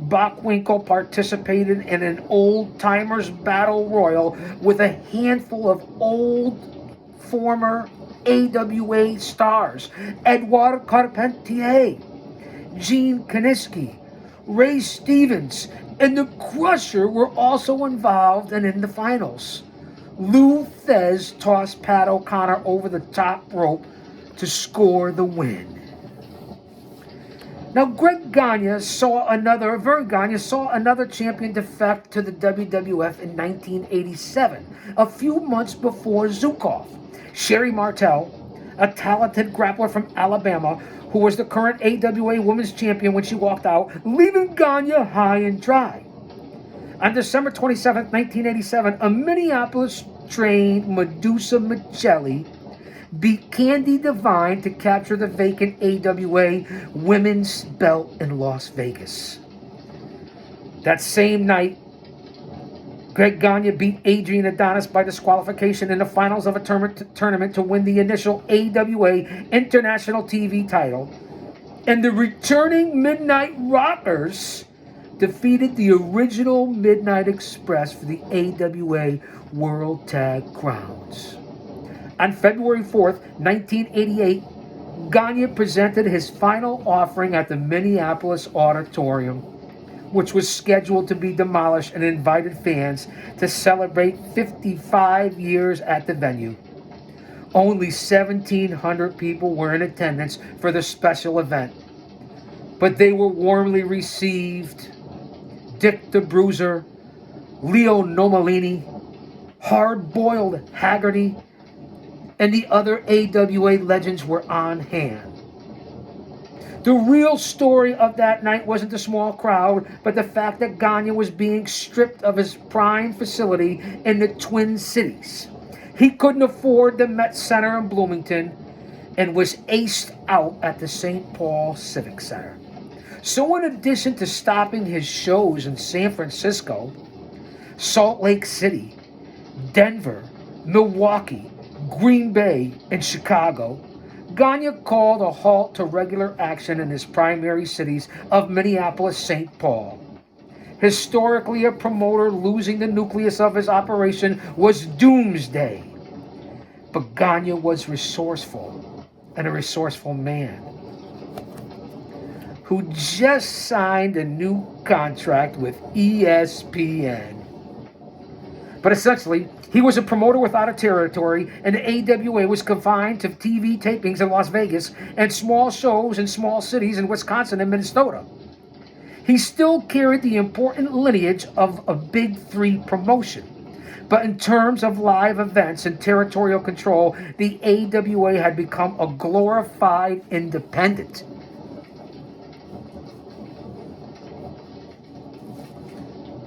Speaker 1: Bockwinkel participated in an old-timers battle royal with a handful of old former AWA stars: Edouard Carpentier, Gene Kiniski, Ray Stevens, and the Crusher were also involved and in the finals. Lou Thez tossed Pat O'Connor over the top rope to score the win. Now, Vern Gagne saw another champion defect to the WWF in 1987, a few months before Zukov. Sherry Martel, a talented grappler from Alabama, who was the current AWA Women's Champion when she walked out, leaving Gagne high and dry. On December 27, 1987, a Minneapolis-trained Medusa Michelli beat Candy Divine to capture the vacant AWA Women's belt in Las Vegas. That same night, Gagne beat Adrian Adonis by disqualification in the finals of a tournament to win the initial AWA International TV title. And the returning Midnight Rockers defeated the original Midnight Express for the AWA World Tag Crowns. On February 4th, 1988, Gagne presented his final offering at the Minneapolis Auditorium, which was scheduled to be demolished, and invited fans to celebrate 55 years at the venue. Only 1,700 people were in attendance for the special event, but they were warmly received. Dick the Bruiser, Leo Nomalini, Hard-Boiled Haggerty, and the other AWA legends were on hand. The real story of that night wasn't the small crowd, but the fact that Gagne was being stripped of his prime facility in the Twin Cities. He couldn't afford the Met Center in Bloomington and was aced out at the St. Paul Civic Center. So in addition to stopping his shows in San Francisco, Salt Lake City, Denver, Milwaukee, Green Bay, and Chicago, Gagne called a halt to regular action in his primary cities of Minneapolis-St. Paul. Historically, a promoter losing the nucleus of his operation was doomsday. But Gagne was resourceful, and a resourceful man, who just signed a new contract with ESPN. But essentially, he was a promoter without a territory, and the AWA was confined to TV tapings in Las Vegas and small shows in small cities in Wisconsin and Minnesota. He still carried the important lineage of a Big Three promotion. But in terms of live events and territorial control, the AWA had become a glorified independent.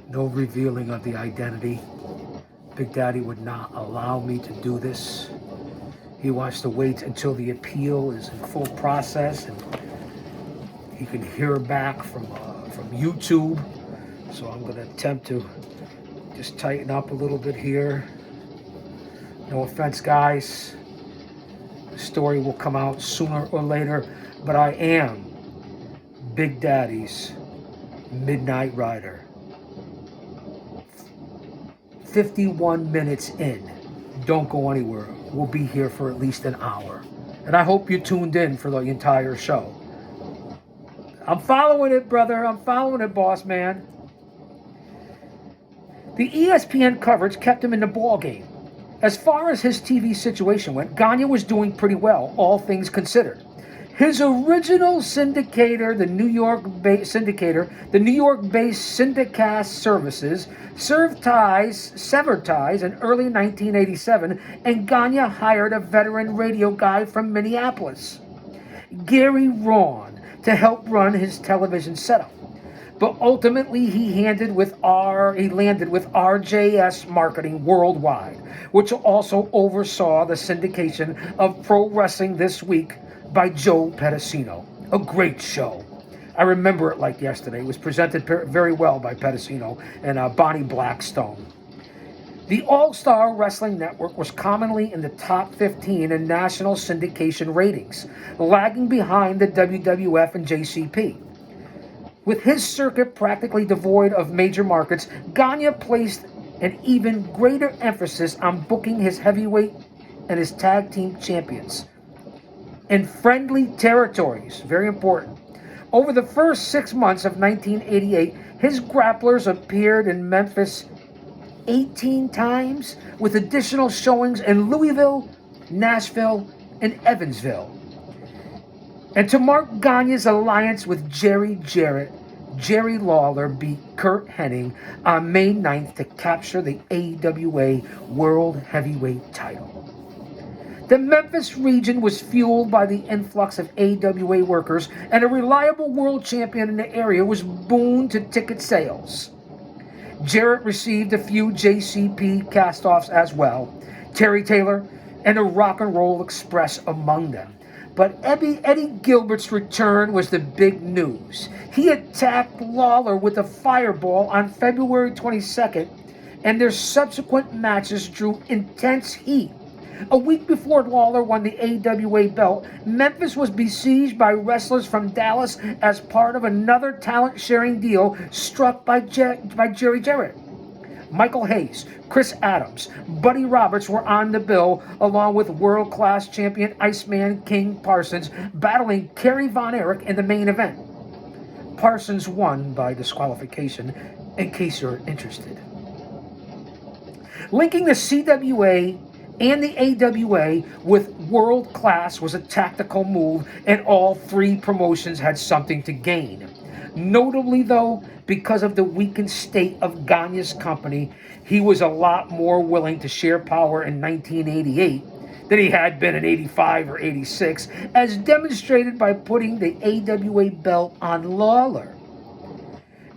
Speaker 1: No revealing of the identity. Big Daddy would not allow me to do this. He wants to wait until the appeal is in full process and he can hear back from YouTube. So I'm going to attempt to just tighten up a little bit here. No offense, guys. The story will come out sooner or later, but I am Big Daddy's Midnight Rider. 51 minutes in. Don't go anywhere. We'll be here for at least an hour. And I hope you tuned in for the entire show. I'm following it, brother. I'm following it, boss man. The ESPN coverage kept him in the ball game. As far as his TV situation went, Gagne was doing pretty well, all things considered. His original syndicator, the New York-based Syndicast Services, severed ties in early 1987, and Gagne hired a veteran radio guy from Minneapolis, Gary Rawn, to help run his television setup. But ultimately, he landed with RJS Marketing Worldwide, which also oversaw the syndication of Pro Wrestling This Week by Joe Pedicino. A great show. I remember it like yesterday. It was presented very well by Pedicino and Bonnie Blackstone. The All-Star Wrestling Network was commonly in the top 15 in national syndication ratings, lagging behind the WWF and JCP. With his circuit practically devoid of major markets, Gagne placed an even greater emphasis on booking his heavyweight and his tag team champions in friendly territories. Very important. Over the first 6 months of 1988, his grapplers appeared in Memphis 18 times, with additional showings in Louisville, Nashville, and Evansville. And to mark Gagne's alliance with Jerry Jarrett, Jerry Lawler beat Curt Hennig on May 9th to capture the AWA World Heavyweight title. The Memphis region was fueled by the influx of AWA workers, and a reliable world champion in the area was boon to ticket sales. Jarrett received a few JCP castoffs as well, Terry Taylor and the Rock and Roll Express among them. But Eddie Gilbert's return was the big news. He attacked Lawler with a fireball on February 22nd, and their subsequent matches drew intense heat. A week before Lawler won the AWA belt, Memphis was besieged by wrestlers from Dallas as part of another talent-sharing deal struck by Jerry Jarrett. Michael Hayes, Chris Adams, Buddy Roberts were on the bill, along with world-class champion Iceman King Parsons, battling Kerry Von Erich in the main event. Parsons won by disqualification, in case you're interested. Linking the CWA and the AWA with world class was a tactical move, and all three promotions had something to gain. Notably, though, because of the weakened state of Gagne's company, he was a lot more willing to share power in 1988 than he had been in 85 or 86, as demonstrated by putting the AWA belt on Lawler.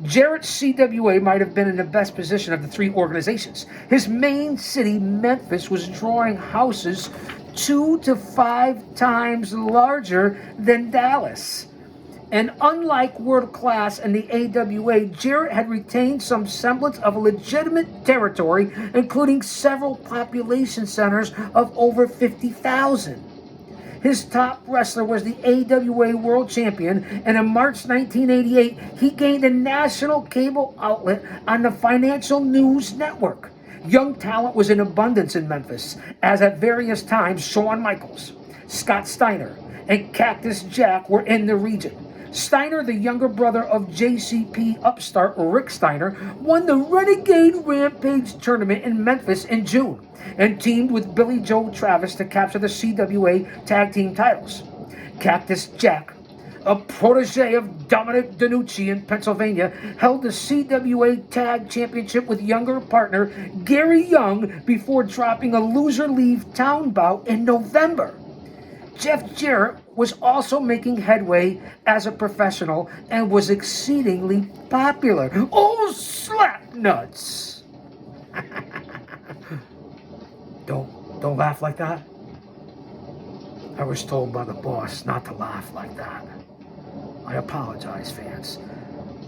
Speaker 1: Jarrett's CWA might have been in the best position of the three organizations. His main city, Memphis, was drawing houses 2 to 5 times larger than Dallas. And unlike World Class and the AWA, Jarrett had retained some semblance of a legitimate territory, including several population centers of over 50,000. His top wrestler was the AWA World Champion, and in March 1988, he gained a national cable outlet on the Financial News Network. Young talent was in abundance in Memphis, as at various times Shawn Michaels, Scott Steiner, and Cactus Jack were in the region. Steiner, the younger brother of JCP upstart Rick Steiner, won the Renegade Rampage tournament in Memphis in June and teamed with Billy Joe Travis to capture the CWA tag team titles. Cactus Jack, a protege of Dominic DeNucci in Pennsylvania, held the CWA Tag Championship with younger partner Gary Young before dropping a loser leave town bout in November. Jeff Jarrett was also making headway as a professional and was exceedingly popular. Oh, slap nuts! Don't laugh like that. I was told by the boss not to laugh like that. I apologize, fans.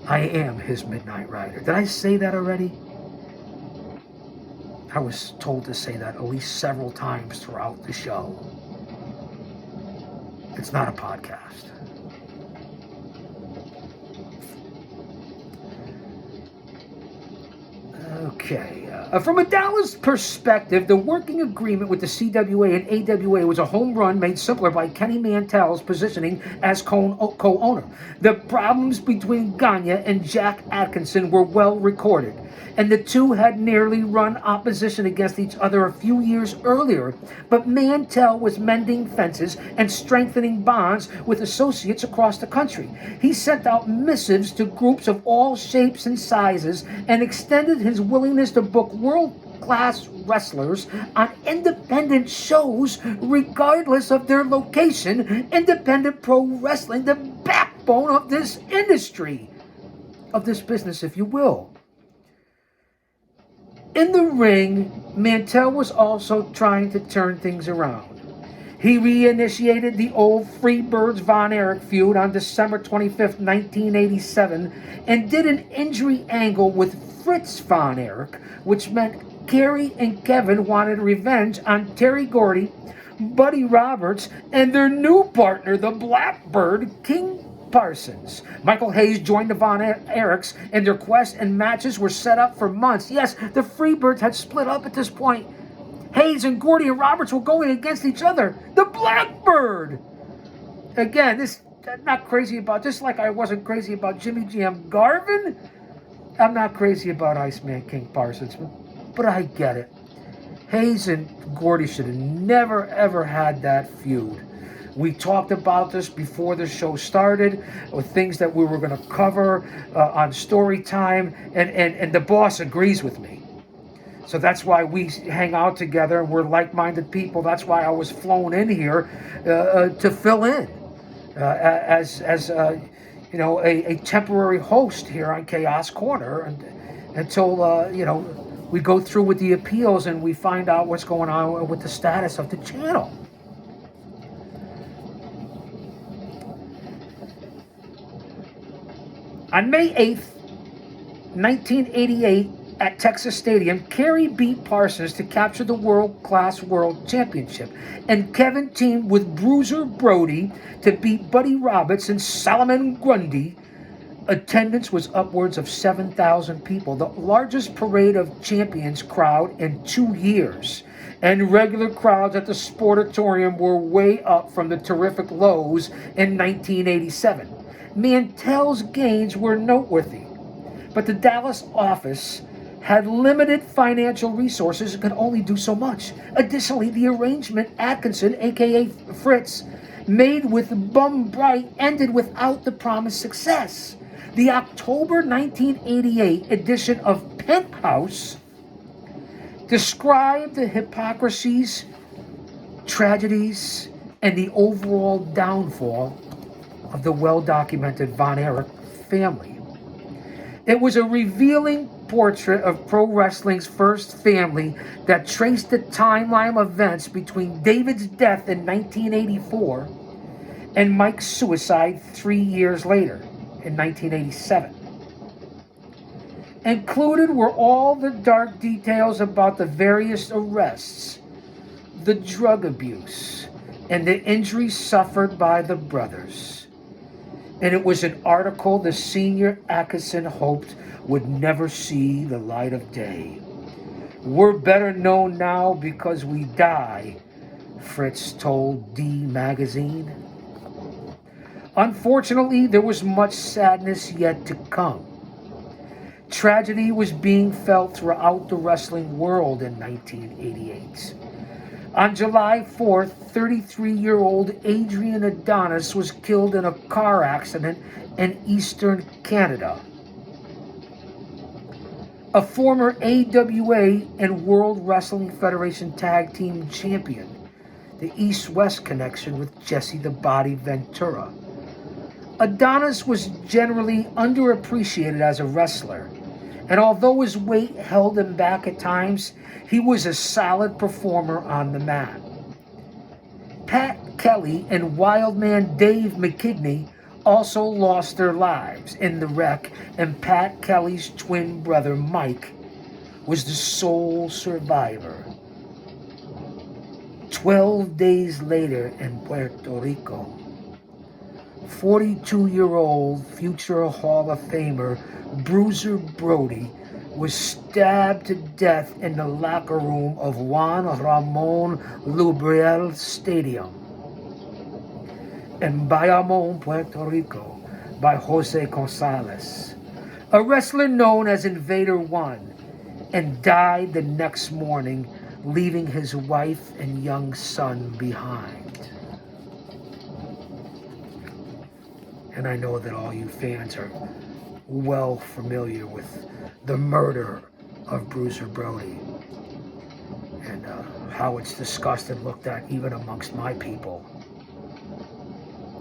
Speaker 1: I am his Midnight Rider. Did I say that already? I was told to say that at least several times throughout the show. It's not a podcast. Okay. From a Dallas perspective, the working agreement with the CWA and AWA was a home run made simpler by Kenny Mantell's positioning as co-owner. The problems between Gagne and Jack Atkinson were well recorded, and the two had nearly run opposition against each other a few years earlier, but Mantell was mending fences and strengthening bonds with associates across the country. He sent out missives to groups of all shapes and sizes and extended his willingness to book world-class wrestlers on independent shows regardless of their location. Independent pro wrestling, the backbone of this industry, of this business, if you will. In the ring, Mantell was also trying to turn things around. He reinitiated the old Freebirds Von Erich feud on December 25th, 1987, and did an injury angle with Fritz Von Erich, which meant Kerry and Kevin wanted revenge on Terry Gordy, Buddy Roberts, and their new partner, the Blackbird, King Parsons. Michael Hayes joined the Von Erichs, and their quests and matches were set up for months. Yes, the Freebirds had split up at this point. Hayes and Gordy and Roberts were going against each other. The Blackbird! Again, this I'm not crazy about, just like I wasn't crazy about Jimmy Jam Garvin, I'm not crazy about Iceman King Parsons, but I get it. Hayes and Gordy should have never, ever had that feud. We talked about this before the show started, with things that we were going to cover on story time, and the boss agrees with me. So that's why we hang out together, and we're like-minded people. That's why I was flown in here to fill in as a temporary host here on Chaos Corner until we go through with the appeals and we find out what's going on with the status of the channel. On May 8th, 1988, at Texas Stadium, Kerry beat Parsons to capture the World-Class World Championship, and Kevin teamed with Bruiser Brody to beat Buddy Roberts and Solomon Grundy. Attendance was upwards of 7,000 people, the largest Parade of Champions crowd in 2 years. And regular crowds at the Sportatorium were way up from the terrific lows in 1987. Mantell's gains were noteworthy, but the Dallas office had limited financial resources and could only do so much. Additionally, the arrangement Atkinson, aka Fritz, made with Bum Bright ended without the promised success. The October 1988 edition of Penthouse described the hypocrisies tragedies, and the overall downfall of the well-documented Von Erich family. It was a revealing portrait of pro wrestling's first family that traced the timeline of events between David's death in 1984 and Mike's suicide 3 years later in 1987. Included were all the dark details about the various arrests, the drug abuse, and the injuries suffered by the brothers. And it was an article the senior Atkinson hoped would never see the light of day. We're better known now because we die, Fritz told D Magazine. Unfortunately, there was much sadness yet to come. Tragedy was being felt throughout the wrestling world in 1988. On July 4th, 33-year-old Adrian Adonis was killed in a car accident in eastern Canada. A former AWA and World Wrestling Federation Tag Team Champion, the East-West connection with Jesse the Body Ventura. Adonis was generally underappreciated as a wrestler, and although his weight held him back at times, he was a solid performer on the mat. Pat Kelly and Wildman Dave McKigney also lost their lives in the wreck, and Pat Kelly's twin brother Mike was the sole survivor. 12 days later in Puerto Rico, 42-year-old future Hall of Famer Bruiser Brody was stabbed to death in the locker room of Juan Ramon Lubriel Stadium in Bayamon, Puerto Rico, by Jose Gonzalez, a wrestler known as Invader One, and died the next morning, leaving his wife and young son behind. And I know that all you fans are well familiar with the murder of Bruiser Brody and how it's discussed and looked at even amongst my people.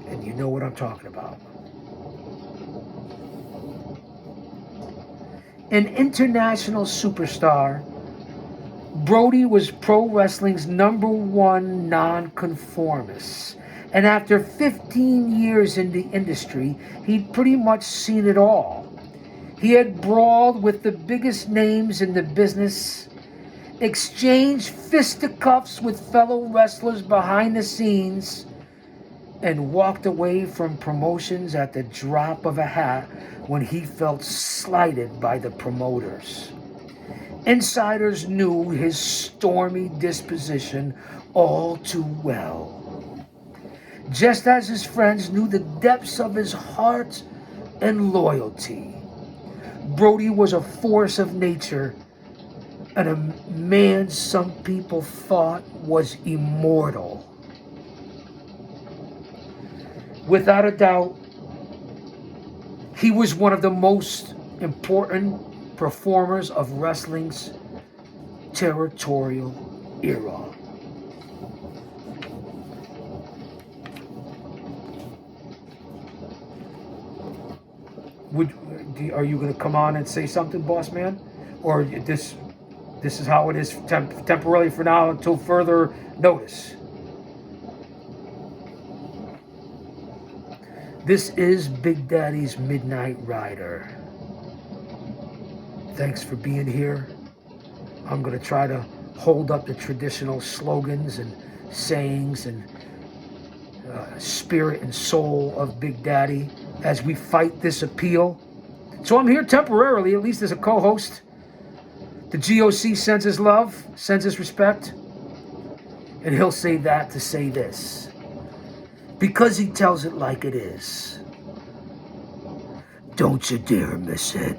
Speaker 1: And you know what I'm talking about. An international superstar, Brody was pro wrestling's #1 nonconformist. And after 15 years in the industry, he'd pretty much seen it all. He had brawled with the biggest names in the business, exchanged fisticuffs with fellow wrestlers behind the scenes, and walked away from promotions at the drop of a hat when he felt slighted by the promoters. Insiders knew his stormy disposition all too well, just as his friends knew the depths of his heart and loyalty. Brody was a force of nature and a man some people thought was immortal. Without a doubt, he was one of the most important performers of wrestling's territorial era. Are you going to come on and say something, boss man? Or this is how it is temporarily for now until further notice? This is Big Daddy's Midnight Rider. Thanks for being here. I'm going to try to hold up the traditional slogans and sayings and spirit and soul of Big Daddy as we fight this appeal. So I'm here temporarily, at least as a co-host. The GOC sends his love, sends his respect, and he'll say that to say this, because he tells it like it is. Don't you dare miss it.